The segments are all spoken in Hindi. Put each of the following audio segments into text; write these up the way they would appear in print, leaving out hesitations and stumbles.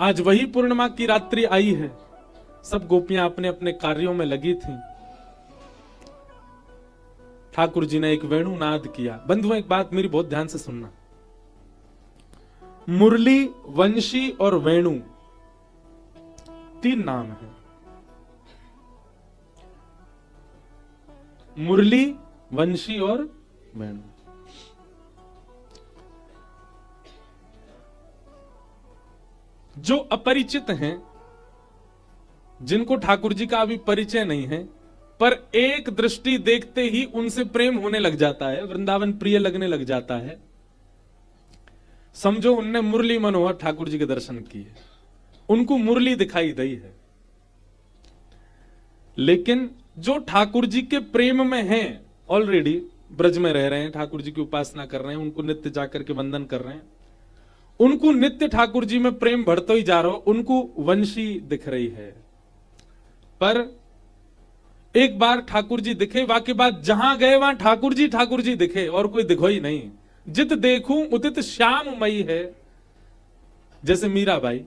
आज वही पूर्णिमा की रात्रि आई है, सब गोपियां अपने अपने कार्यों में लगी थीं। ठाकुर जी ने एक वेणु नाद किया। बंधुओं, एक बात मेरी बहुत ध्यान से सुनना। मुरली, वंशी और वेणु, तीन नाम हैं। मुरली, वंशी और वेणु। जो अपरिचित हैं, जिनको ठाकुर जी का अभी परिचय नहीं है, पर एक दृष्टि देखते ही उनसे प्रेम होने लग जाता है, वृंदावन प्रिय लगने लग जाता है, समझो उनने मुरली मनोहर ठाकुर जी के दर्शन किए, उनको मुरली दिखाई दी है। लेकिन जो ठाकुर जी के प्रेम में हैं, ऑलरेडी ब्रज में रह रहे हैं, ठाकुर जी की उपासना कर रहे हैं, उनको नित्य जाकर के वंदन कर रहे हैं, उनको नित्य ठाकुर जी में प्रेम बढ़ता ही जा रहा हो, उनको वंशी दिख रही है। पर एक बार ठाकुर जी दिखे, वाकई बात, जहां गए वहां ठाकुर जी दिखे, और कोई दिखो ही नहीं। जित देखूं उदित श्याममयी है, जैसे मीराबाई,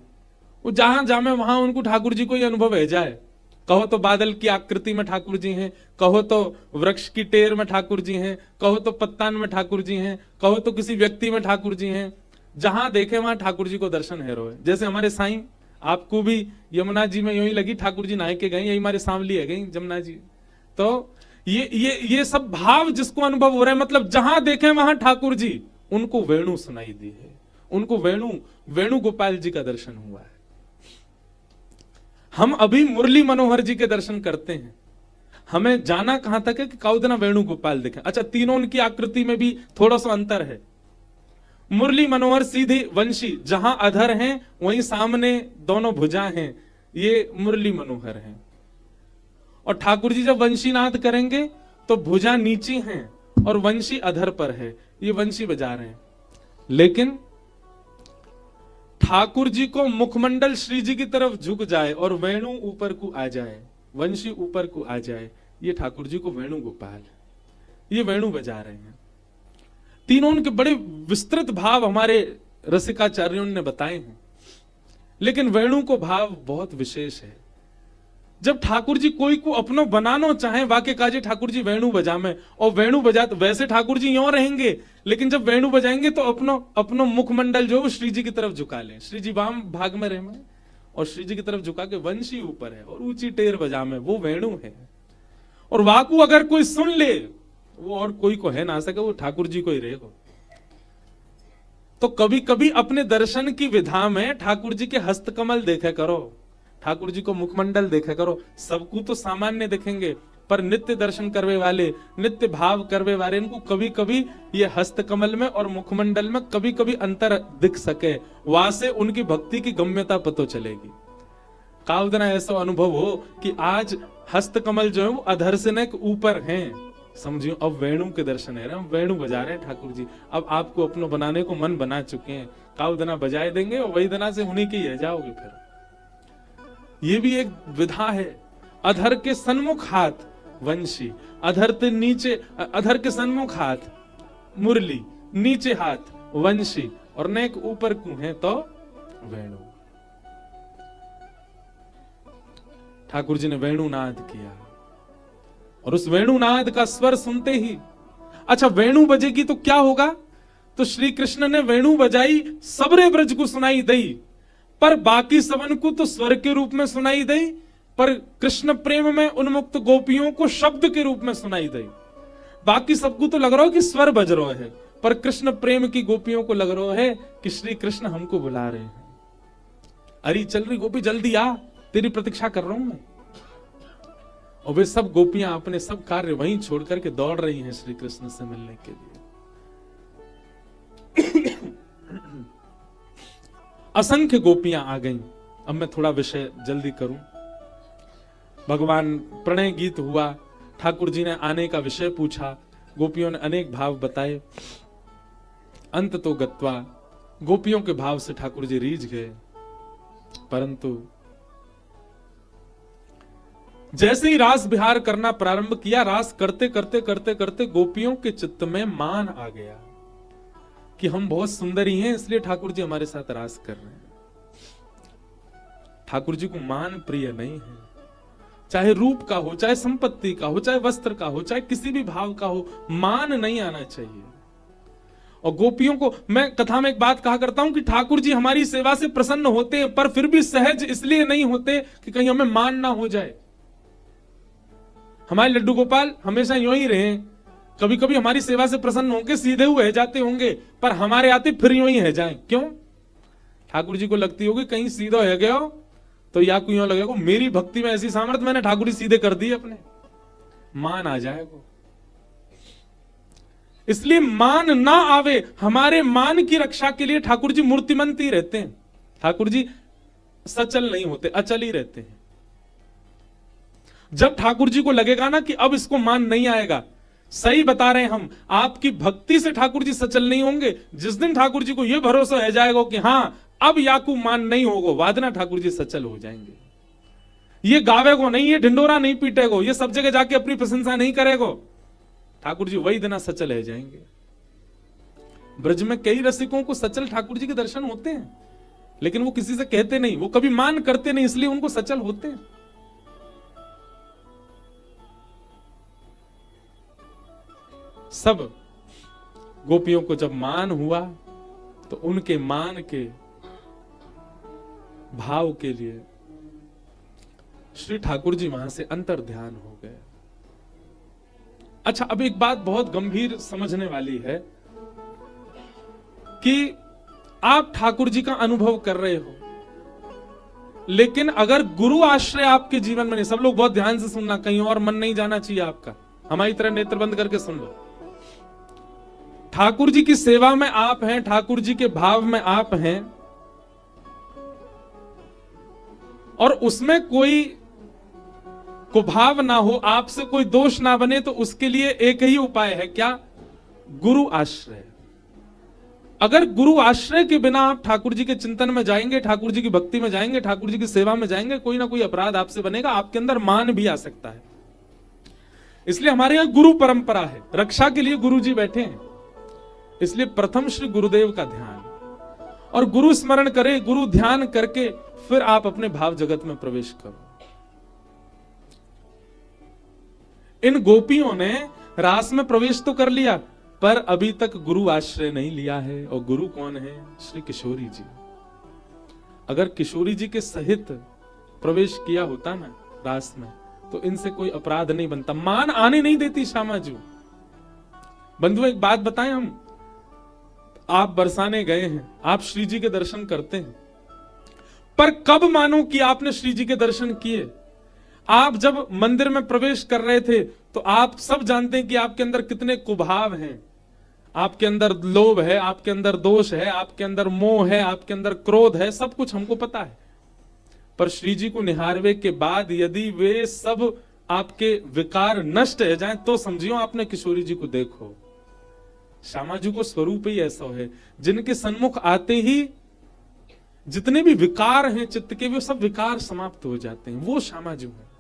वो जहां जामे वहां उनको ठाकुर जी को ही अनुभव है जाए। कहो तो बादल की आकृति में ठाकुर जी हैं, कहो तो वृक्ष की टेर में ठाकुर जी हैं, कहो तो पत्तान में ठाकुर जी हैं, कहो तो किसी व्यक्ति में ठाकुर जी हैं। जहां देखे वहां ठाकुर जी को दर्शन है रोए। जैसे हमारे साईं, आपको भी यमुना जी में यूं ही लगी ठाकुर जी नहाए के गए, यही हमारे सांवली है गई यमुना जी। तो ये सब भाव जिसको अनुभव हो रहा है, मतलब जहां देखे वहां ठाकुर जी, उनको वेणु सुनाई दी है, उनको वेणु गोपाल जी का दर्शन हुआ है। हम अभी मुरली मनोहर जी के दर्शन करते हैं, हमें जाना कहां तक है कि काउदना वेणु गोपाल दिखे। अच्छा, तीनों उनकी आकृति में भी थोड़ा सा अंतर है। मुरली मनोहर सीधी वंशी, जहां अधर हैं वहीं सामने दोनों भुजा हैं, ये मुरली मनोहर हैं। और ठाकुर जी जब वंशीनाद करेंगे तो भुजा नीची हैं और वंशी अधर पर है, ये वंशी बजा रहे हैं। लेकिन ठाकुर जी को मुखमंडल श्री जी की तरफ झुक जाए और वेणु ऊपर को आ जाए, वंशी ऊपर को आ जाए, ये ठाकुर जी को वेणु गोपाल, ये वेणु बजा रहे हैं। तीनों उनके बड़े विस्तृत भाव हमारे रसिकाचार्यों ने बताए हैं, लेकिन वेणु को भाव बहुत विशेष है। जब ठाकुर जी कोई को अपनो बनाना चाहे, वाक्य काजी ठाकुर जी वेणु बजा में, और वेणु बजा, वैसे ठाकुर जी यों रहेंगे, लेकिन जब वेणु बजाएंगे तो अपनो मुखमंडल जो श्री जी की तरफ झुका ले, श्री जी वाम भाग में रहे में और श्री जी की तरफ झुका के वंशी ऊपर है और ऊंची टेर बजा में, वो वेणु है। और वाकू अगर कोई सुन ले, वो और कोई को है ना सके, वो ठाकुर जी को ही रहेगा। तो कभी कभी अपने दर्शन की विधा में ठाकुर जी के हस्तकमल देखे करो, ठाकुर जी को मुखमंडल देखे करो। सबको तो सामान्य देखेंगे, पर नित्य दर्शन करवे वाले, नित्य भाव करवे वाले, इनको कभी कभी ये हस्तकमल में और मुखमंडल में कभी कभी अंतर दिख सके, वहां से उनकी भक्ति की गम्यता पता चलेगी। कावदना ऐसा अनुभव हो कि आज हस्तकमल जो है वो अधर से न ऊपर हैं, समझियो अब वेणु के दर्शन है, वेणु बजा रहे हैं ठाकुर जी। अब आपको अपना बनाने को मन बना चुके हैं, कावदना बजाए देंगे और वही दना से उन्हीं के ही जाओगे। फिर ये भी एक विधा है। अधर के सन्मुख हाथ वंशी, अधर के नीचे, अधर के सन्मुख हाथ मुरली, नीचे हाथ वंशी और नेक ऊपर को है तो वेणु। ठाकुर जी ने वेणुनाद किया और उस वेणुनाद का स्वर सुनते ही, अच्छा वेणु बजेगी तो क्या होगा, तो श्री कृष्ण ने वेणु बजाई, सबरे ब्रज को सुनाई दी, पर बाकी सबन को तो स्वर के रूप में सुनाई दी, पर कृष्ण प्रेम में उन्मुक्त गोपियों को शब्द के रूप में सुनाई दी। बाकी सबको तो लग रहा हो कि स्वर बज रहा है, पर कृष्ण प्रेम की गोपियों को लग रहा है कि श्री कृष्ण हमको बुला रहे हैं। अरे चल रही गोपी, जल्दी आ, तेरी प्रतीक्षा कर रहा हूं मैं। और वे सब गोपियां अपने सब कार्य वहीं छोड़ करके दौड़ रही हैं श्री कृष्ण से मिलने के लिए। असंख्य गोपियां आ गईं। अब मैं थोड़ा विषय जल्दी करूं। भगवान प्रणय गीत हुआ, ठाकुर जी ने आने का विषय पूछा, गोपियों ने अनेक भाव बताए। अंत तो गत्वा, गोपियों के भाव से ठाकुर जी रीझ गए। परंतु जैसे ही रास विहार करना प्रारंभ किया, रास करते करते करते करते गोपियों के चित्त में मान आ गया कि हम बहुत सुंदरी हैं, इसलिए ठाकुर जी हमारे साथ रास कर रहे हैं। ठाकुर जी को मान प्रिय नहीं है। चाहे रूप का हो, चाहे संपत्ति का हो, चाहे वस्त्र का हो, चाहे किसी भी भाव का हो, मान नहीं आना चाहिए। और गोपियों को मैं कथा में एक बात कहा करता हूं कि ठाकुर जी हमारी सेवा से प्रसन्न होते हैं, पर फिर भी सहज इसलिए नहीं होते कि कहीं हमें मान ना हो जाए। हमारे लड्डू गोपाल हमेशा यूं ही रहे, कभी कभी हमारी सेवा से प्रसन्न होकर सीधे हुए जाते होंगे, पर हमारे आते फिर यूं ही है जाए। क्यों? ठाकुर जी को लगती होगी कहीं सीधा है गया हो तो या कोई यूं लगेगा मेरी भक्ति में ऐसी सामर्थ्य, मैंने ठाकुर जी सीधे कर दी अपने, मान आ जाएगा। इसलिए मान ना आवे, हमारे मान की रक्षा के लिए ठाकुर जी मूर्तिमंत ही रहते हैं। ठाकुर जी सचल नहीं होते, अचल ही रहते हैं। जब ठाकुर जी को लगेगा ना कि अब इसको मान नहीं आएगा, सही बता रहे हैं हम, आपकी भक्ति से ठाकुर जी सचल नहीं होंगे। जिस दिन ठाकुर जी को यह भरोसा है जाएगा कि हां अब याकू मान नहीं होगा, वादना ठाकुर जी सचल हो जाएंगे। ये गावेगो नहीं, ये ढिंडोरा नहीं पीटेगो, ये सब जगह जाके अपनी प्रशंसा नहीं करेगो, ठाकुर जी वही दिन सचल है जाएंगे। ब्रज में कई रसिकों को सचल ठाकुर जी के दर्शन होते हैं, लेकिन वो किसी से कहते नहीं, वो कभी मान करते नहीं, इसलिए उनको सचल होते हैं। सब गोपियों को जब मान हुआ तो उनके मान के भाव के लिए श्री ठाकुर जी वहां से अंतर ध्यान हो गए। अच्छा, अब एक बात बहुत गंभीर समझने वाली है कि आप ठाकुर जी का अनुभव कर रहे हो, लेकिन अगर गुरु आश्रय आपके जीवन में नहीं, सब लोग बहुत ध्यान से सुनना, कहीं और मन नहीं जाना चाहिए आपका, हमारी तरह नेत्र बंद करके सुन लो। ठाकुर जी की सेवा में आप हैं, ठाकुर जी के भाव में आप हैं, और उसमें कोई कुभाव ना हो, आपसे कोई दोष ना बने, तो उसके लिए एक ही उपाय है, क्या? गुरु आश्रय। अगर गुरु आश्रय के बिना आप ठाकुर जी के चिंतन में जाएंगे, ठाकुर जी की भक्ति में जाएंगे, ठाकुर जी की सेवा में जाएंगे, कोई ना कोई अपराध आपसे बनेगा, आपके अंदर मान भी आ सकता है। इसलिए हमारे यहां गुरु परंपरा है, रक्षा के लिए गुरु जी बैठे हैं। इसलिए प्रथम श्री गुरुदेव का ध्यान, और गुरु स्मरण करे, गुरु ध्यान करके फिर आप अपने भाव जगत में प्रवेश करो। इन गोपियों ने रास में प्रवेश तो कर लिया, पर अभी तक गुरु आश्रय नहीं लिया है। और गुरु कौन है? श्री किशोरी जी। अगर किशोरी जी के सहित प्रवेश किया होता ना रास में, तो इनसे कोई अपराध नहीं बनता, मान आने नहीं देती श्यामा जी। बंधुओं, एक बात बताएं, हम आप बरसाने गए हैं, आप श्री जी के दर्शन करते हैं, पर कब मानो कि आपने श्री जी के दर्शन किए? आप जब मंदिर में प्रवेश कर रहे थे तो आप सब जानते हैं कि आपके अंदर कितने कुभाव हैं, आपके अंदर लोभ है, आपके अंदर दोष है, आपके अंदर मोह है, आपके अंदर क्रोध है, सब कुछ हमको पता है। पर श्री जी को निहारवे के बाद यदि वे सब आपके विकार नष्ट हो जाएं, तो समझियो आपने किशोरी जी को देखो। श्यामा जी को स्वरूप ही ऐसा है, जिनके सन्मुख आते ही जितने भी विकार हैं चित्त के, वे सब विकार समाप्त हो जाते हैं। वो श्यामा जी है।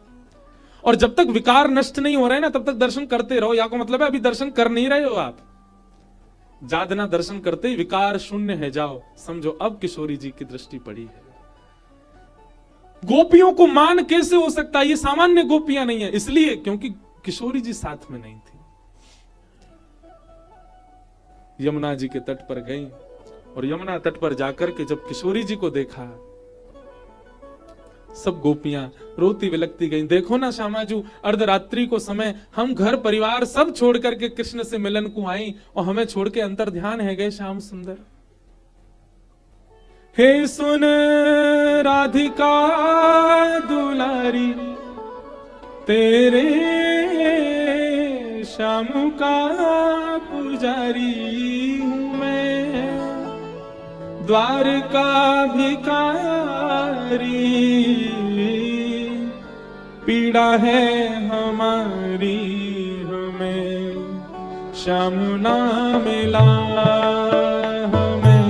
और जब तक विकार नष्ट नहीं हो रहे ना, तब तक दर्शन करते रहो। या को मतलब है अभी दर्शन कर नहीं रहे हो आप, जादना दर्शन करते ही विकार शून्य है जाओ, समझो अब किशोरी जी की दृष्टि पड़ी है। गोपियों को मान कैसे हो सकता है? ये सामान्य गोपियां नहीं है, इसलिए क्योंकि किशोरी जी साथ में नहीं थी। यमुना जी के तट पर गई, और यमुना तट पर जाकर के जब किशोरी जी को देखा, सब गोपियां रोती विलकती गईं। देखो ना श्यामा जी, अर्धरात्रि को समय हम घर परिवार सब छोड़ करके कृष्ण से मिलन को आई, और हमें छोड़ के अंतर ध्यान है गए श्याम सुंदर। हे सुन राधिका दुलारी, तेरे श्याम का पुजारी हूं मैं, द्वारका भिखारी, पीड़ा है हमारी हमें श्याम ना मिला, हमें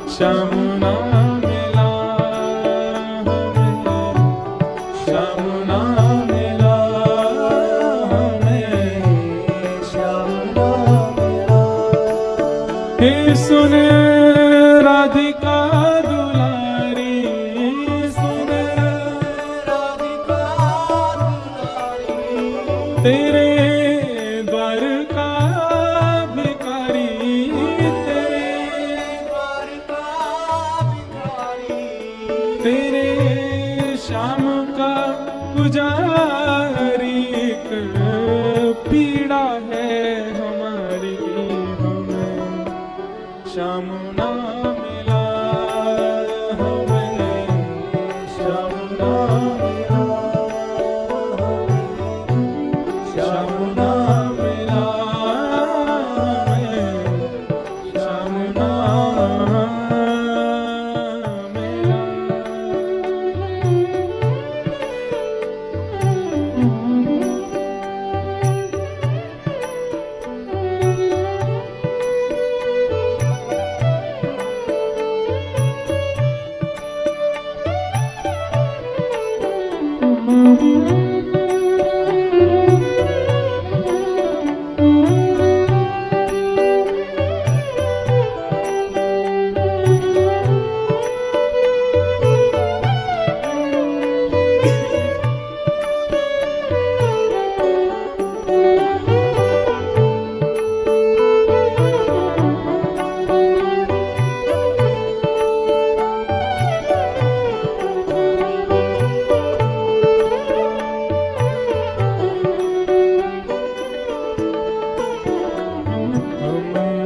श्याम ना मिला, हमें श्याम ना मिला, हमें श्याम ना मिला। हे सुन राधिका दुलारी, सुन तेरे श्याम का पुजारी, एक पीड़ा है हमारी, हमें श्याम ना मिला, हमें श्याम ना मिला, श्याम ना मिला, हमें श्याम ना मिला।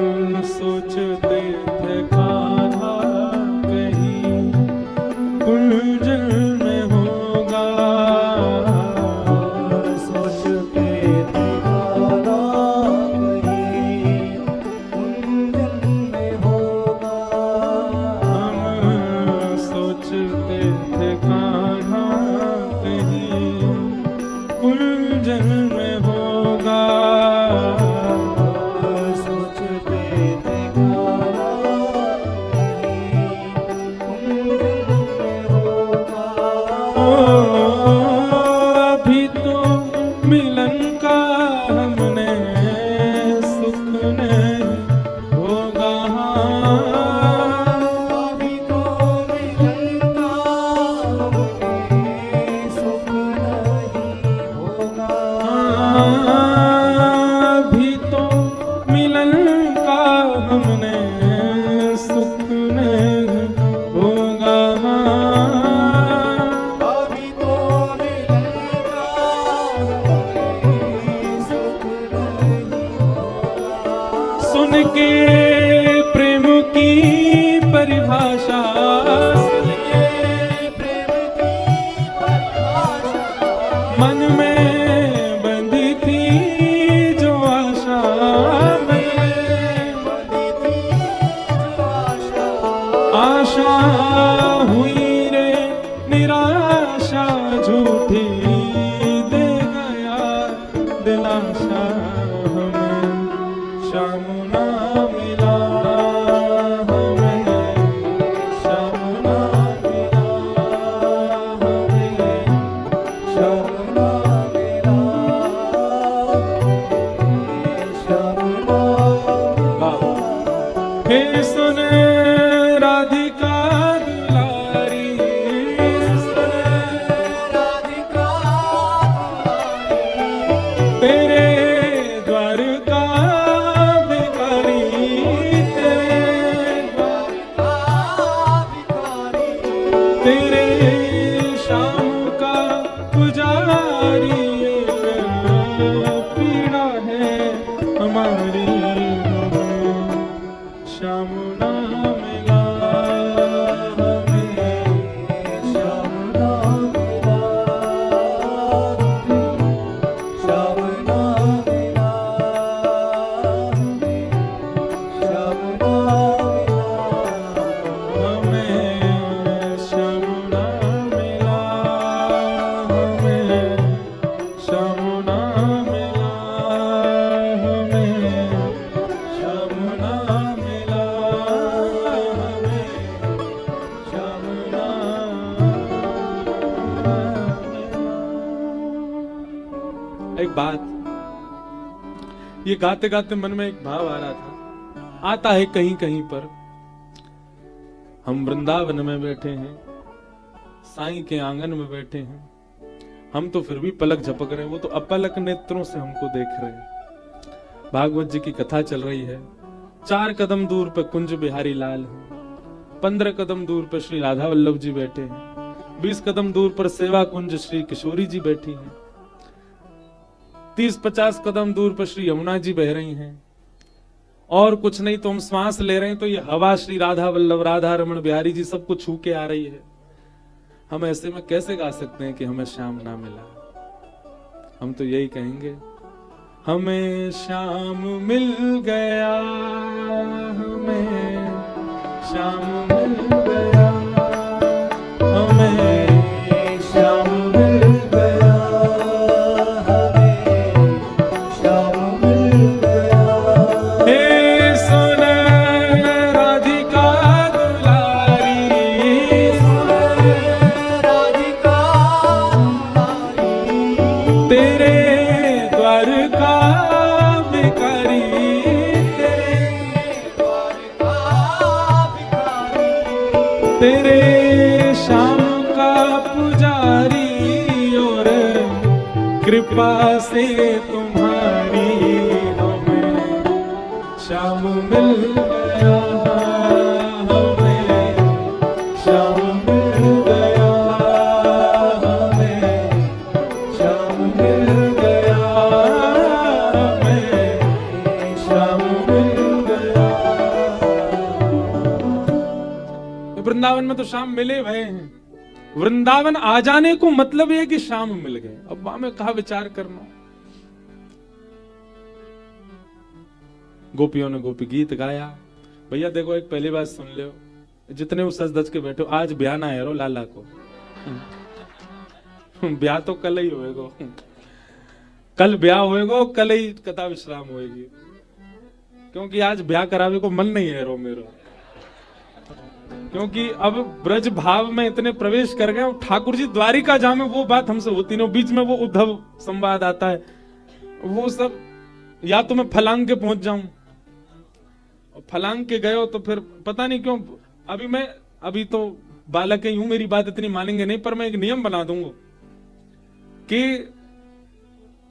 हम सोचते थे कान्हा कहीं कुंजल में होगा, सोचते थे कान्हा कहीं कुंजल में होगा। हम सोचते थे कान्हा कहीं कुंजल में होगा, सोचते थे कान्हा कहीं कुंजल में होगा। अभी तो मिलन का हमने सुख नहीं होगा, अभी तो मिलन का हमें सुख नहीं होगा। अभी तो मिलन का हमने सुख नहीं होगा, अभी तो मिलन का हमें सुख नहीं होगा। सुन के प्रेम की परिभाषा, ये प्रेम की परिभाषा मन में बंधी थी जो आशा, मन में बंधी थी जो आशा। आशा हुई रे निराशा, झूठी दे गया दिलासा, हमें श्याम ना मिला, हमें श्याम ना मिला, हमें श्याम ना मिला, हे सुन राधिका दुलारी, राधिका तेरे द्वार का भिखारी, तेरे भिखारी तेरे श्याम का पुजारी, पीड़ा है हमारी, श्याम ना मिला, हमें श्याम ना मिला, श्याम ना मिला, श्याम ना मिला। हमें श्याम ना मिला, हमें श्याम ना मिला, हमें श्याम ना मिला, हमें श्याम ना मिला। एक बात, ये गाते गाते मन में एक भाव आ रहा था, आता है कहीं कहीं पर। हम वृंदावन में बैठे हैं, साईं के आंगन में बैठे हैं, हम तो फिर भी पलक झपक रहे हैं, वो तो अपलक नेत्रों से हमको देख रहे हैं। भागवत जी की कथा चल रही है, 4 कदम दूर पे कुंज बिहारी लाल है, 15 कदम दूर पर श्री राधा वल्लभ जी बैठे हैं, 20 कदम दूर पर सेवा कुंज श्री किशोरी जी बैठी हैं, 30-50 कदम दूर पर श्री यमुना जी बह रही हैं, और कुछ नहीं तो हम श्वास ले रहे हैं तो ये हवा श्री राधा वल्लभ, राधा रमण बिहारी जी सबको छू के आ रही है। हम ऐसे में कैसे गा सकते हैं कि हमें श्याम ना मिला? हम तो यही कहेंगे, हमें श्याम मिल गया, हमें श्याम मिल गया, हमें श्याम मिल गया, हमें श्याम मिल गया। हे सुन राधिका दुलारी, सुन राधिका दुलारी, तेरे द्वार का भिखारी, तेरे श्याम का पुजारी, और कृपा से तुम्हारी हमें श्याम मिल गया, हमें श्याम मिल गया, हमें श्याम मिल गया, हमें श्याम मिल गया। वृंदावन में तो शाम मिले भय हैं, वृंदावन आ जाने को मतलब है कि शाम मिल गए। अब वहां में कहा विचार करना। गोपियों ने गोपी गीत गाया। भैया देखो एक पहली बात सुन लो, जितने वो सज धज के बैठो, आज ब्याह ना है रो लाला को, ब्याह तो कल ही होएगा, कल ब्याह होएगा, कल ही कथा विश्राम होएगी, क्योंकि आज ब्याह करावे को मन नहीं है रो मेरो, क्योंकि अब ब्रज भाव में इतने प्रवेश कर गए। ठाकुर जी द्वारिका जामे वो बात हमसे होती नहीं, बीच में वो उद्धव संवाद आता है, वो सब या तो मैं फलांग के पहुंच जाऊं, और फलांग के गए हो तो फिर पता नहीं क्यों अभी तो बालक ही हूं, मेरी बात इतनी मानेंगे नहीं, पर मैं एक नियम बना दूंगा कि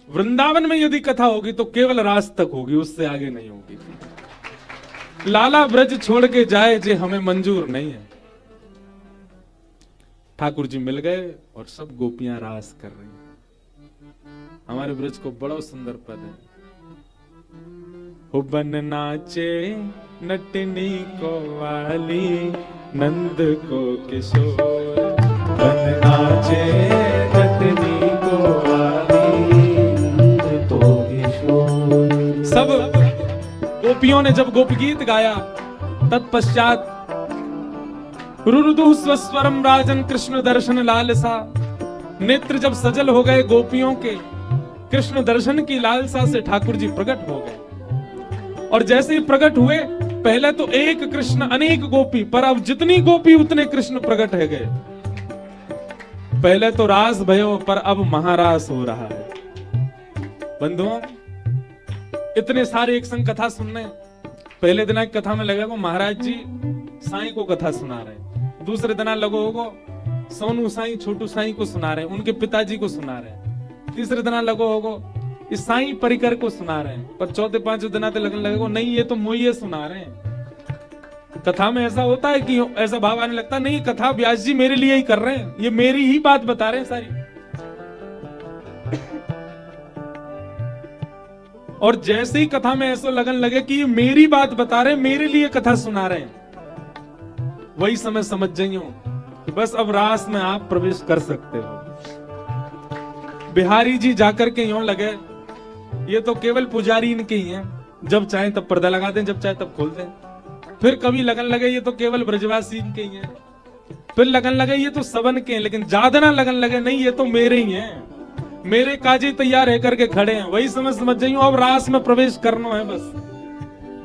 वृंदावन में यदि कथा होगी तो केवल रास तक होगी, उससे आगे नहीं होगी। लाला ब्रज छोड़ के जाए जे हमें मंजूर नहीं है। ठाकुर जी मिल गए और सब गोपियां रास कर रही हैं। हमारे ब्रज को बड़ा सुंदर पद है, हुबन नाचे नटनी को वाली, नंद को किशोर, बन नाचे नटनी को वाली, नंद को किशोर। सब गोपियों ने जब गोप गीत गाया, तत्पश्चात रुरुदु स्वस्वरम राजन कृष्ण दर्शन लालसा, नेत्र जब सजल हो गए गोपियों के, कृष्ण दर्शन की लालसा से ठाकुर जी प्रकट हो गए। और जैसे ही प्रकट हुए, पहले तो एक कृष्ण अनेक गोपी, पर अब जितनी गोपी उतने कृष्ण प्रकट है गए। पहले तो रास भयो, पर अब महारास हो रहा है। बंधुओं, इतने सारे एक संग कथा सुनने, पहले दिन एक कथा में लगे को महाराज जी साईं को कथा सुना रहे हैं, दूसरे दिन लगो होगो सोनू साईं छोटू साईं को सुना रहे हैं, उनके पिताजी को सुना रहे हैं, तीसरे दिन लगो होगो इस साईं परिकर को सुना रहे हैं, पर चौथे पांचवें दिन आते लगने लगेगा नहीं ये तो मोइये सुना रहे हैं। कथा में ऐसा होता है कि ऐसा भाव आने लगता नहीं, कथा व्यास जी मेरे लिए ही कर रहे हैं, ये मेरी ही बात बता रहे हैं सारी। और जैसे ही कथा में ऐसा लगन लगे कि ये मेरी बात बता रहे हैं, मेरे लिए कथा सुना रहे हैं, वही समय समझ जाइयो कि बस अब रास में आप प्रवेश कर सकते हो। बिहारी जी जाकर के यूं लगे ये तो केवल पुजारी इनके ही हैं, जब चाहे तब पर्दा लगा दें, जब चाहे तब खोल दें। फिर कभी लगन लगे ये तो केवल ब्रजवासी इनके ही हैं, फिर लगन लगे ये तो सबन के हैं, लेकिन ज्यादा ना लगन लगे नहीं ये तो मेरे ही हैं, मेरे काजी तैयार है करके खड़े हैं, वही समझ जाइयो अब रास में प्रवेश करना है। बस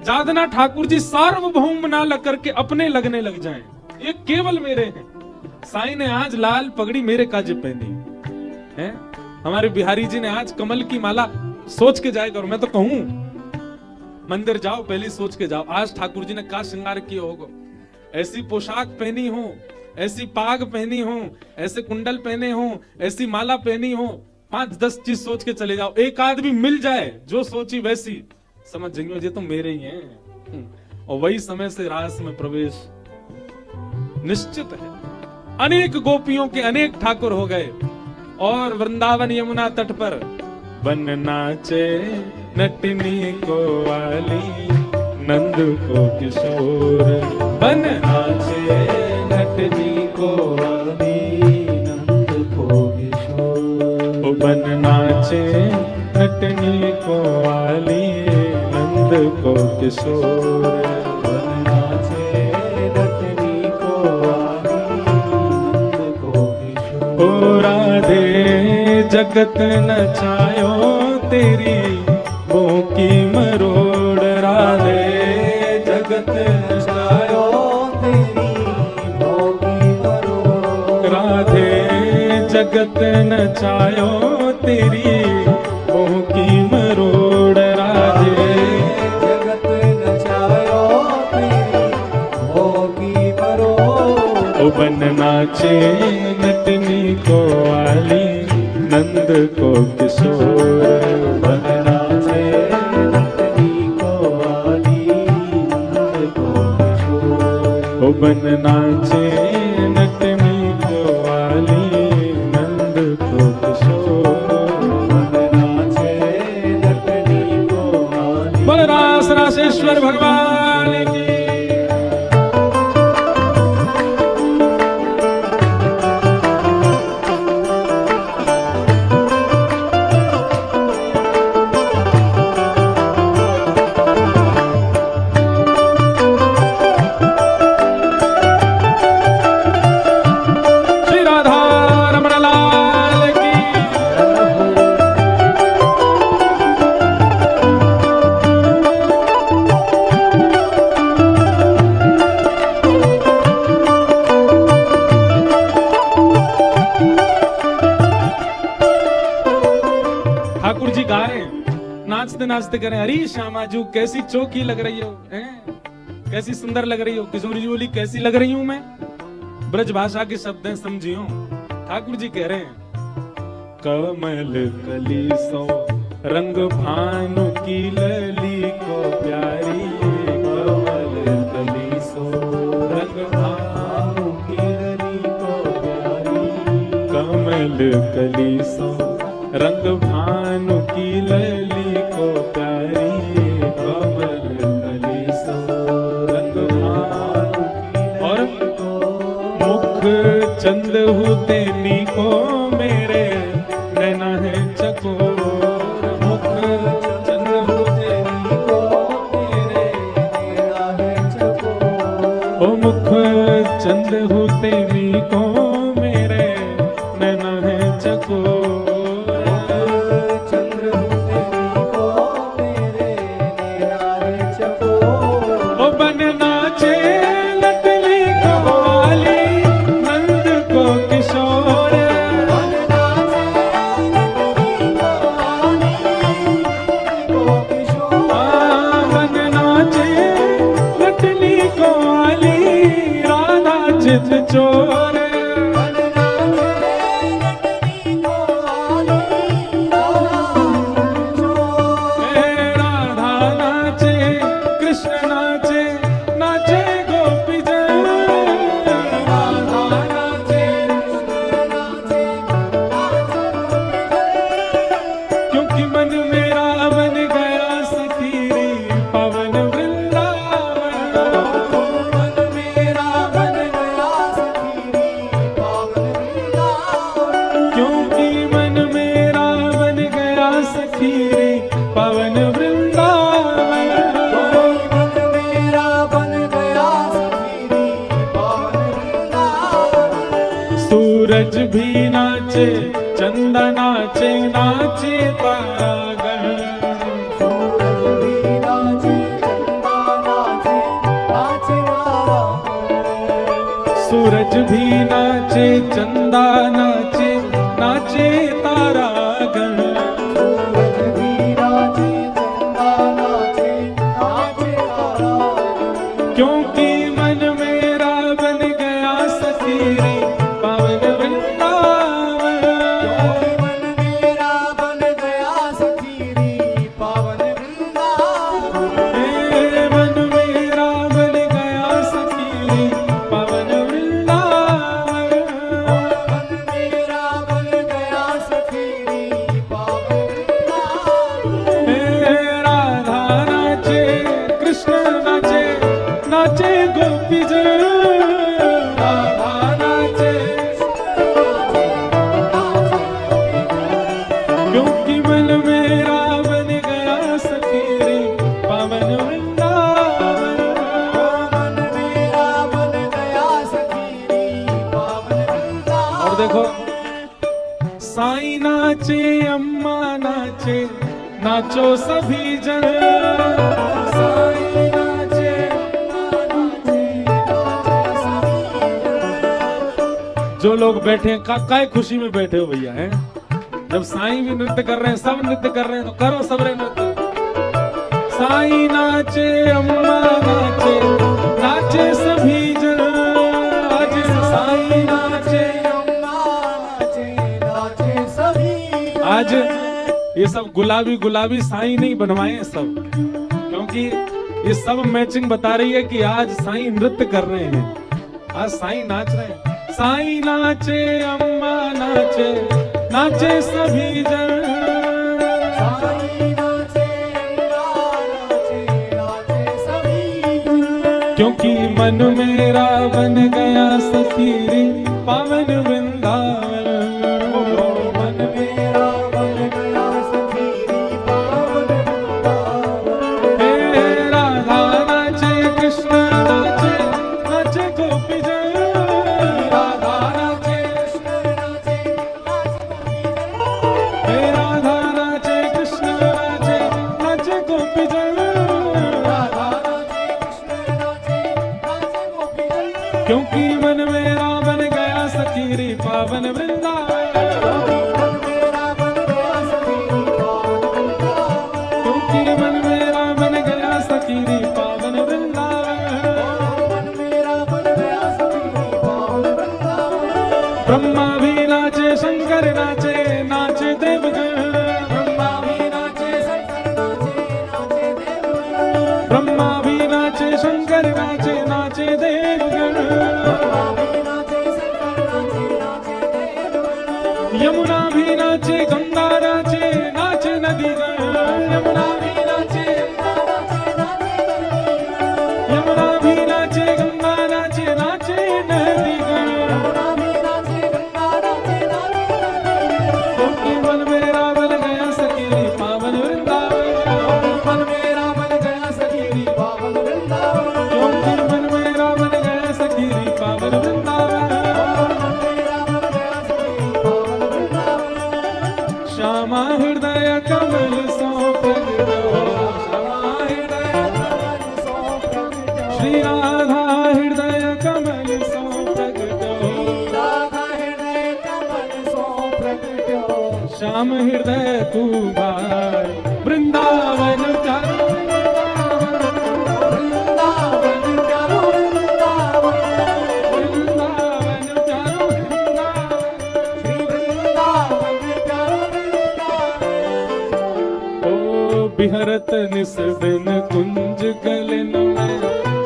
ज्यादा ना ठाकुर जी सार्वभौम ना लग करके अपने लगने लग जाएं, ये केवल मेरे हैं। साईं ने आज लाल पगड़ी मेरे काजे पहनी है, हमारे बिहारी जी ने आज कमल की माला, सोच के जाए करो, मैं तो कहूं मंदिर जाओ पहले सोच के जाओ, आज ठाकुर जी ने का श्रृंगार किया होगा, ऐसी पोशाक पहनी हो, ऐसी पाग पहनी हो, ऐसे कुंडल पहने हो, ऐसी माला पहनी हो, 5-10 चीज सोच के चले जाओ, एक आदमी मिल जाए जो सोची वैसी, समझ जाएंगे ये तो मेरे ही हैं। और वही समय से रास में प्रवेश निश्चित है। अनेक गोपियों के अनेक ठाकुर हो गए और वृंदावन यमुना तट पर बन नाचे नटनी को वाली नंद को किशोर। बन नाचे नटनी को वाली नंद को किशोर। ओ बन नाचे नटनी को वाली नंद को किशोर। बन नाचे नटनी को वाली नंद को किशोर। ओ राधे जगत नचायो तेरी बोकी मरोड़। राधे जगत नचायो तेरी भोगी मरोड़। राधे जगत नचायो तेरी बोकी मरोड़। राधे जगत नचायो तेरी भोगी मरोड़। ओ बन नाचे नटनी को वाली नंद को किशोर। बन नाचे नटनी को वाली नंद को किशोर। ओ बन नाचे नटनी को वाली नंद को किशोर। बन नाचे नटनी को वाली। बोल रास रासेश्वर भगवान की। श्री राधा रमण लाल की। ठाकुर जी गा रहे हैं, नाचते नाचते कह रहे हैं, अरे श्यामाजू कैसी चौकी लग रही हो, हैं? कैसी सुंदर लग रही हो। किशोरी जी बोली कैसी लग रही हूं मैं, ब्रज भाषा के शब्द हैं समझियो। ठाकुर जी कह रहे हैं, कमल कली सो रंग भानु की लली को प्यारी। कमल कली सो रंग भानु की लली को प्यारी। कमल कली सो रंग भानु की लली को प्यारी। कमल कली सो रंग भानु की और लली को। मुख चंद हुतेनी को मेरे नैना है चकोर। मुख चंद तेरी को मेरे नैना है चकोर। ओ मुख चंद हुतेनी को मेरे नैना है चकोर। चंद्र तेरी को मेरे नैना है चकोर। ओ बन नाचे नटली को वाली नंद को किशोर। बन नाचे नटनी को वाली नंद को किशोर। बन नाचे नटली को वाली राधा चित चोर। बन नाचे नटनी को वाली राधा चकोर। राधा नाचे कृष्ण नाचे नाचे गोपी जन। राधा नाचे कृष्ण नाचे क्योंकि मन मेरा बन गया सखी रे पवन वृंदावन। मन मेरा बन गया सखी पावन वृंदावन। क्योंकि मन मेरा बन गया सखी रे पवन वृंदावन। मन मेरा बन गया सखी पावन वृंदावन। सूरज भी नाचे चंदा नाचे नाचे तारागण। सूरज भी नाचे चंदा नाचे नाचे तारा। सूरज भी नाचे चंदा नाचे नाचे तारागण। सूरज भी नाचे चंदा नाचे नाचे तारा। क्योंकि मन मेरा बन गया सखी रे पावन वृंदावन। क्योंकि मन मेरा बन गया सखी पावन वृंदावन। मन मेरा बन गया सखी रे पावन वृंदावन। देखो, साईं नाचे अम्मा नाचे, नाचो सभी जन। साईं नाचे, अम्मा नाचे, नाचे सभी जन। जो लोग बैठे हैं काय खुशी में बैठे हो भैया हैं? जब साईं भी नृत्य कर रहे हैं, सब नृत्य कर रहे हैं, तो करो सबरे नृत्य। साईं नाचे अम्मा नाचे, नाचे सभी जन। आज साईं नाचे, अम्मा नाचे, नाचे सभी जन। आज ये सब गुलाबी गुलाबी साईं नहीं बनवाए हैं सब, क्योंकि ये सब मैचिंग बता रही है कि आज साईं नृत्य कर रहे हैं, आज साईं नाच रहे हैं। साईं नाचे अम्मा नाचे, नाचे सभी जन। साईं नाचे, अम्मा नाचे, नाचे सभी जन। क्योंकि मन मेरा बन गया सखीरी पावन वृंदावन। मन मेरा बन गया सखीरी पावन वृंदावन। हे राधा नाचे कृष्ण नाचे, नाचे गोपी जन। राधा नाचे, कृष्ण नाचे, नाचे गोपी जन। हे राधा नाचे कृष्ण नाचे, नाचे गोपी जन। राधा नाचे, कृष्ण नाचे, नाचे गोपी जन। क्योंकि मन मेरा बन गया सखीरी पावन वृंदावन। मन मेरा बन गया सखीरी पावन वृंदावन। क्योंकि मन मेरा बन गया सखीरी पावन वृंदावन। मन मेरा बन गया सखीरी पावन वृंदावन। ब्रह्मा भी नाचे शंकर नाचे, नाचे देवगण। ब्रह्मा भी नाचे, शंकर नाचे, नाचे देवगण। ब्रह्मा भी नाचे शंकर नाचे, नाचे देवगण। ब्रह्मा भी नाचे, शंकर नाचे, नाचे देवगण। यमुना भी नाचे गंगा नाचे, नाचे नदीगण। यमुना भी नाचे, यमुना भी नाचे गंगा नाचे, नाचे नदीगण। क्योंकि मन मेरा बन गया सखीरी पावन वृंदावन। मन मेरा बन गया सखीरी पावन वृंदावन। क्योंकि मन मेरा बन गया सखीरी पावन वृंदावन। श्यामा हृदय कमल सो प्रगटो, श्यामा हृदय श्री राधा हृदय कमल सो प्रगटो। श्याम हृदय तू भाई वृंदावन चारो वृंदावन चारो वृंदावन। ओ बिहरत निस दिन कुंज गलन में,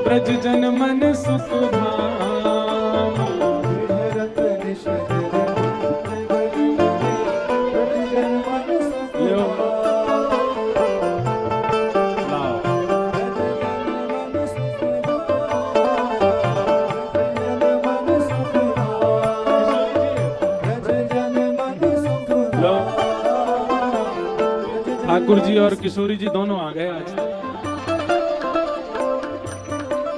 ब्रज जन मन सुख धाम। लो, ठाकुर जी और किशोरी जी दोनों आ गए आज।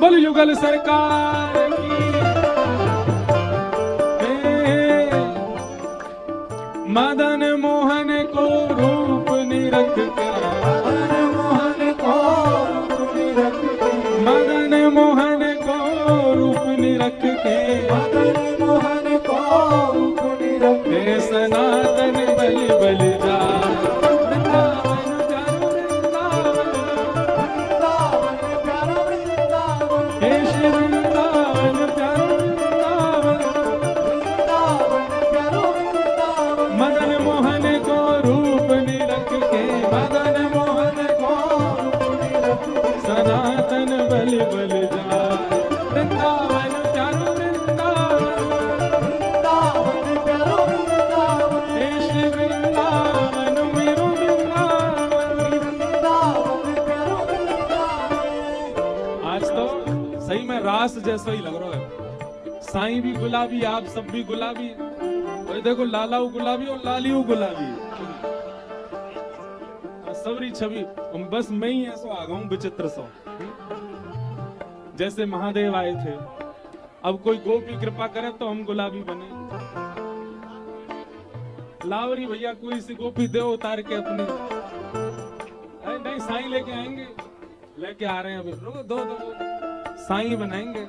बोल युगल सरकार की। मदन मोहन को रूप निरख के, मदन मोहन को रूप निरख के, हे सनातन बलि बलि जा। वृंदावन प्यारो वृंदावन, हे श्री वृंदावन प्यारो वृंदावन। मदन मोहन को रूप निरख के, मदन मोहन को सनातन बलि बलि जा। वृंदावन प्यारो वृंदावन, हे श्री वृंदावन मेरो वृंदावन। आज तो सही में रास जैसा ही लग रहा है। साईं भी गुलाबी, आप सब भी गुलाबी। और देखो लालाऊ गुलाबी और लालियो गुलाबी। सबरी छवि बस मैं ही ऐसो आ गया हूं विचित्र सो। जैसे महादेव आए थे, अब कोई गोपी कृपा करे तो हम गुलाबी बने। लावरी भैया कोई सी गोपी दे उतार के अपने। अरे नहीं साईं लेके आएंगे, लेके आ रहे हैं अभी, रुको दो साईं बनाएंगे।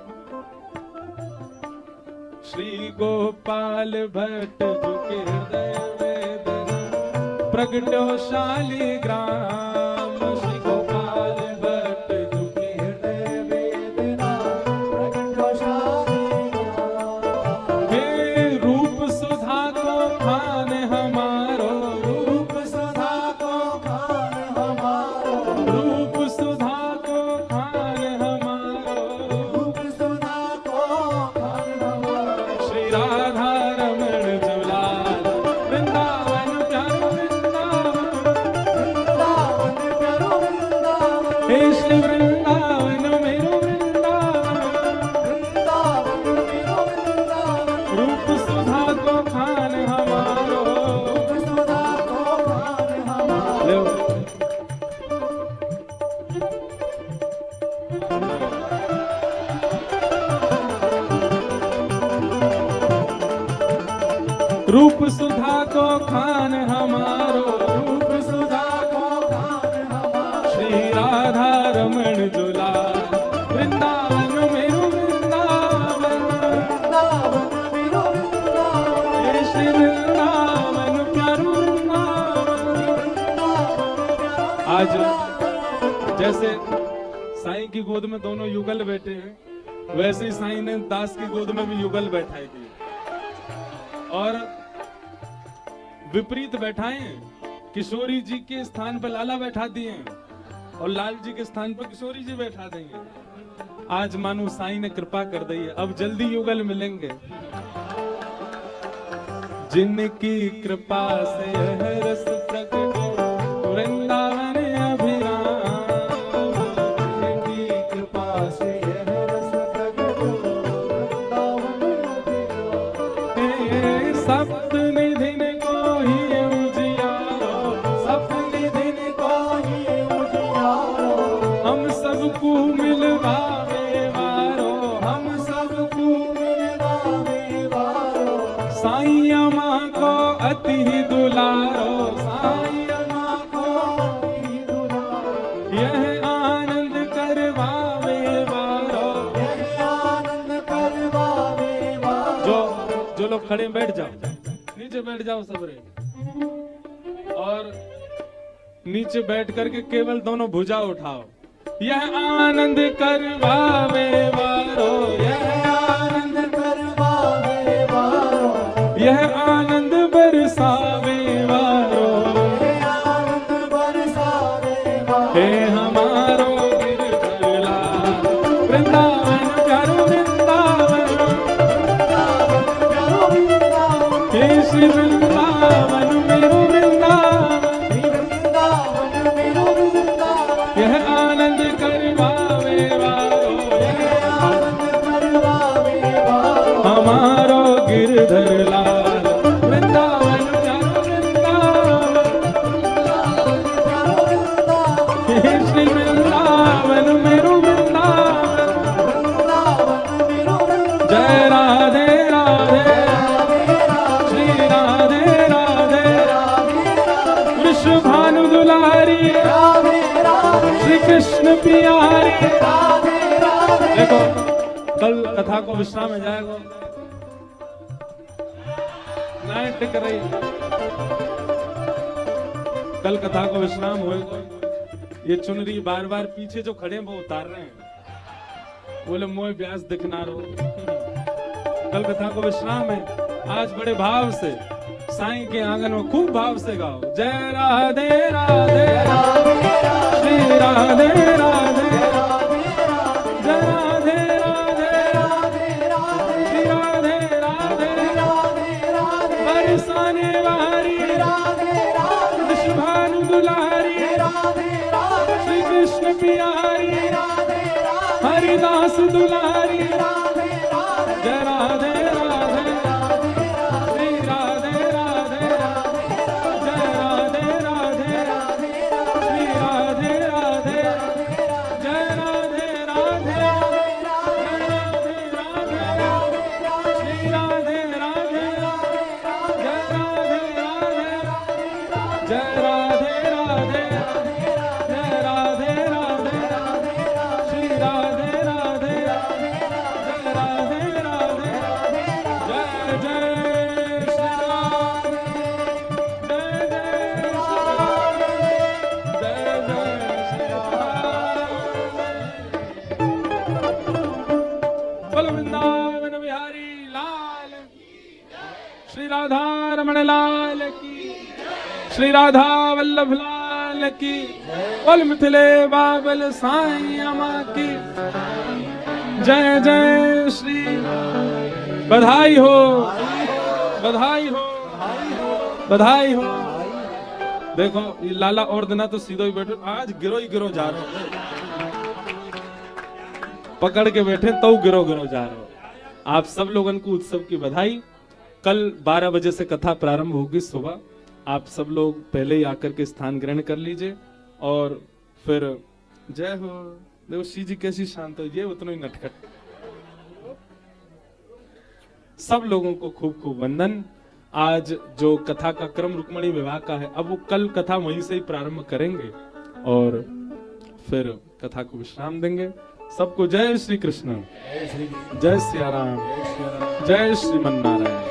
श्री गोपाल भट्ट झुके हृदय वेदना प्रगटो शालिग्राम। श्री गोपाल भट्ट झुके हृदय वेदना प्रगटो शालिग्राम। हे रूप सुधा को खान हमारो, रूप सुधा को खान हमारो, रूप सुधा को खान हमारो। रूप सुधा को खान हमारो। श्री राधा रमण जुलाल वृंदावन प्यारो वृंदावन। वृंदावन प्यारो वृंदावन। हे श्री वृंदावन मेरो वृंदावन। वृंदावन मेरो वृंदावन। रूप सुधा को खान हमारो। रूप सुधा को खान हमारो। लो। रूप सुधा को खान हमारो। रूप सुधा को खान हमारो। श्री राधा रमण जुलाल वृंदावन मेरो वृंदावन। वृंदावन मेरो वृंदावन। हे श्री वृंदावन प्यारो वृंदावन। वृंदावन प्यारो आज जैसे साईं की गोद में दोनों युगल बैठे हैं, वैसे ही साईं ने दास की गोद में भी युगल बैठाए थे और विपरीत बैठाए हैं। किशोरी जी के स्थान पर लाला बैठा दिए हैं और लाल जी के स्थान पर किशोरी जी बैठा देंगे। आज मानो साईं ने कृपा कर दी है, अब जल्दी युगल मिलेंगे। जिनकी कृपा से यह रस प्रकट वृंदावन अभिराम। की कृपा से यह रस प्रकट वृंदावन अभिराम। हे सप्तनिधि को ही उजियारो, सप्तनिधि को ही उजियारो। हम सबको मिलवावे वारो। हम सबको मिलवावे वारो। साईं माँ को अति ही दुलारो। साईं साईं को ही दुलारो। यह आनंद करवावे वारो। यह आनंद करवावे वारो। जो लोग खड़े हैं, बैठ जाओ, नीचे बैठ जाओ सब रे। और नीचे बैठ करके केवल दोनों भुजा उठाओ। यह आनंद करवावे वारो। यह आनंद करवावे वारो। यह आनंद बरसावे वारो। यह आनंद बरसावे वारो। हे हमारो गिरधर लाल वृंदावन प्यारो वृंदावन। वृंदावन प्यारो वृंदावन। हे श्री वृंदावन मेरो वृंदावन। श्री वृंदावन मेरो वृंदावन। यह आनंद करवावे वारो। यह आनंद करवावे वारो। हमारो गिरधर लाल वृंदावन प्यारो वृंदावन। वृंदावन प्यारो वृंदावन। हे श्री वृंदावन मेरो वृंदावन। वृंदावन मेरो वृंदावन। जय राधे राधे राधे राधे श्री राधे राधे। राधे राधे विश्व भानु दुलारी राधे राधे श्री कृष्ण प्यारी। राधे राधे। देखो कल कथा को विश्राम में जाएगा, नाइट टिक रही। कल कथा को विश्राम होएगा। ये चुनरी बार बार पीछे जो खड़े हैं वो उतार रहे हैं, बोले मोह ब्यास दिखना रहो। कल कथा को विश्राम है। आज बड़े भाव से साईं के आंगन में खूब भाव से गाओ। जय राधे राधे श्री राधे राधे। जय राधे राधे श्री राधे राधे। बरसाने वारी विश्व भानु दुलारी श्री कृष्ण प्यारी हरिदास दुलारी। जय राधे राधे श्री राधे राधे। जय राधे राधे श्री राधे राधे। जय राधे राधे श्री राधे राधे। जय राधे राधे श्री राधा रमण लाल की, श्री राधा वल्लभ लाल की, बोल मिथिले बाबल साईं अमा की जय जय श्री। बधाई हो, बधाई हो, बधाई हो। देखो ये लाला और दिना तो सीधो ही बैठे, आज गिरो ही गिरो जा रहे हो, पकड़ के बैठे तो गिरो गिरो जा रहे हो। आप सब लोगों को उत्सव की बधाई। कल 12 बजे से कथा प्रारंभ होगी सुबह। आप सब लोग पहले ही आकर के स्थान ग्रहण कर लीजिए और फिर जय हो। देखो श्री जी कैसी शांत हो, ये उतना ही नटखट। सब लोगों को खूब खूब वंदन। आज जो कथा का क्रम रुक्मणी विवाह का है, अब वो कल कथा वहीं से ही प्रारंभ करेंगे और फिर कथा को विश्राम देंगे। सबको जय श्री कृष्ण, जय सिया राम, जय श्रीमन नारायण।